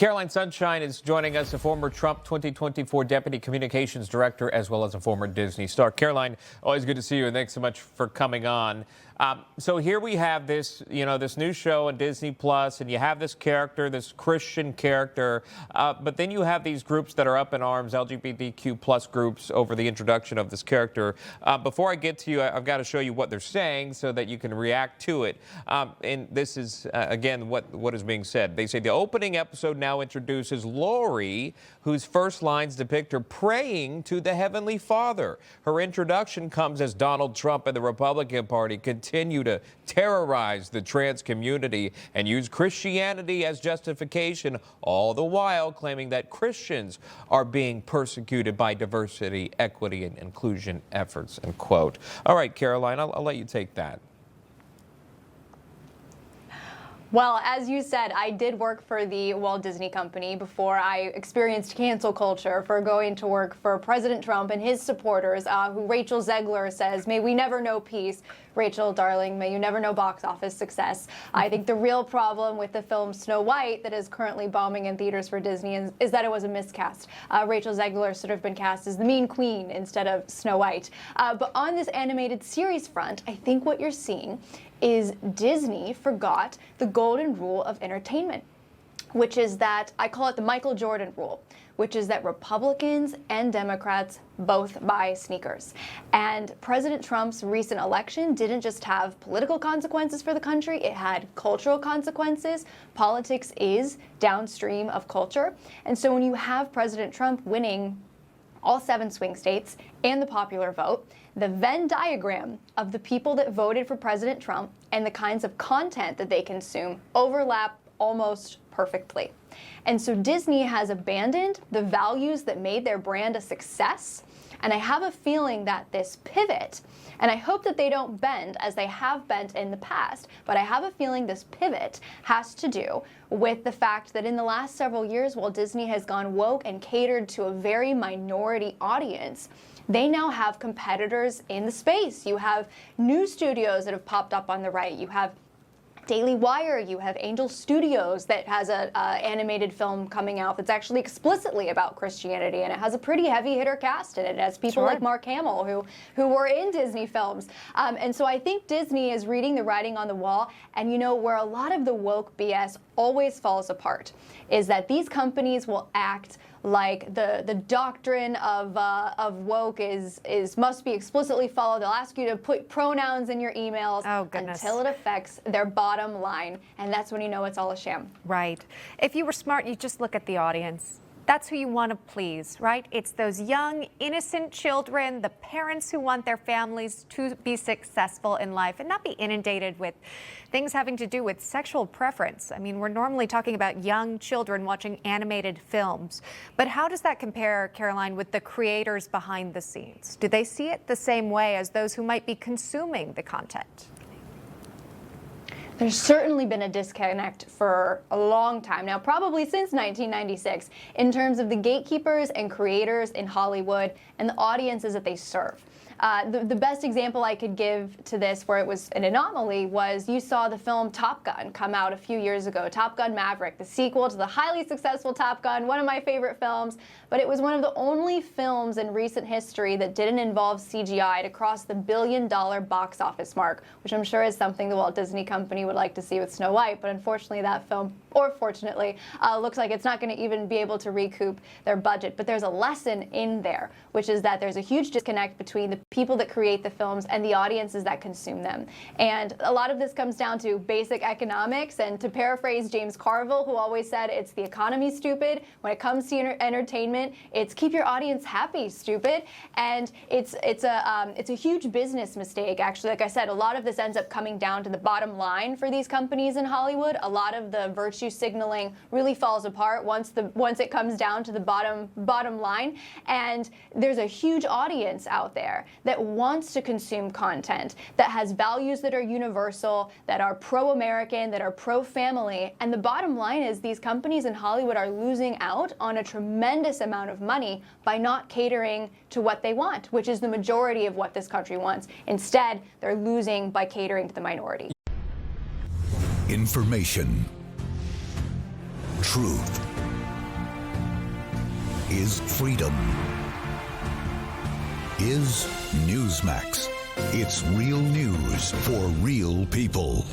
Caroline Sunshine is joining us, a former Trump 2024 Deputy Communications Director, as well as a former Disney star. Caroline, always good to see you, and thanks so much for coming on. So here we have this, this new show on Disney Plus, and you have this character, this Christian character, but then you have these groups that are up in arms, LGBTQ plus groups, over the introduction of this character. Before I get to you, I've got to show you what they're saying so that you can react to it. And this is, again, what is being said. They say the opening episode now introduces Lori, whose first lines depict her praying to the Heavenly Father. Her introduction comes as Donald Trump and the Republican Party continue to terrorize the trans community and use Christianity as justification, all the while claiming that Christians are being persecuted by diversity, equity, and inclusion efforts, end quote. All right, Caroline, I'll let you take that. Well, as you said, I did work for the Walt Disney Company before I experienced cancel culture for going to work for President Trump and his supporters, who Rachel Zegler says, "May we never know peace. Rachel, darling, may you never know box office success." I think the real problem with the film Snow White that is currently bombing in theaters for Disney is that it was a miscast. Rachel Zegler should have been cast as the mean queen instead of Snow White. But on this animated series front, I think what you're seeing is Disney forgot the golden rule of entertainment, which is that, I call it the Michael Jordan rule, which is that Republicans and Democrats both buy sneakers. And President Trump's recent election didn't just have political consequences for the country, it had cultural consequences. Politics is downstream of culture. And so when you have President Trump winning all 7 swing states and the popular vote, the Venn diagram of the people that voted for President Trump and the kinds of content that they consume overlap almost perfectly. And so Disney has abandoned the values that made their brand a success. And I have a feeling that this pivot, and I hope that they don't bend as they have bent in the past, but I have a feeling this pivot has to do with the fact that in the last several years, while Disney has gone woke and catered to a very minority audience, they now have competitors in the space. You have new studios that have popped up on the right. You have Daily Wire, you have Angel Studios that has an animated film coming out that's actually explicitly about Christianity, and it has a pretty heavy hitter cast in it. It has people like Mark Hamill who were in Disney films. And so I think Disney is reading the writing on the wall, and where a lot of the woke BS always falls apart is that these companies will act like the doctrine of woke is must be explicitly followed. They'll ask you to put pronouns in your emails until it affects their bottom line, and that's when you know it's all a sham. Right. If you were smart, you just look at the audience. That's who you want to please, right? It's those young, innocent children, the parents who want their families to be successful in life and not be inundated with things having to do with sexual preference. I mean, we're normally talking about young children watching animated films. But how does that compare, Caroline, with the creators behind the scenes? Do they see it the same way as those who might be consuming the content? There's certainly been a disconnect for a long time now, probably since 1996, in terms of the gatekeepers and creators in Hollywood and the audiences that they serve. The best example I could give to this, where it was an anomaly, was you saw the film Top Gun come out a few years ago, Top Gun Maverick, the sequel to the highly successful Top Gun, one of my favorite films, but it was one of the only films in recent history that didn't involve CGI to cross the $1 billion box office mark, which I'm sure is something the Walt Disney Company would like to see with Snow White, but unfortunately that film, or fortunately, looks like it's not going to even be able to recoup their budget. But there's a lesson in there, which is that there's a huge disconnect between the people that create the films and the audiences that consume them. And a lot of this comes down to basic economics, and to paraphrase James Carville, who always said, it's the economy, stupid. When it comes to entertainment, it's keep your audience happy, stupid. And it's a huge business mistake, actually. Like I said, a lot of this ends up coming down to the bottom line for these companies in Hollywood. A lot of the virtue signaling really falls apart once it comes down to the bottom line. And there's a huge audience out there that wants to consume content that has values that are universal, that are pro-American, that are pro-family. And the bottom line is these companies in Hollywood are losing out on a tremendous amount of money by not catering to what they want, which is the majority of what this country wants. Instead, they're losing by catering to the minority. Information, truth, is freedom. Is Newsmax. It's real news for real people.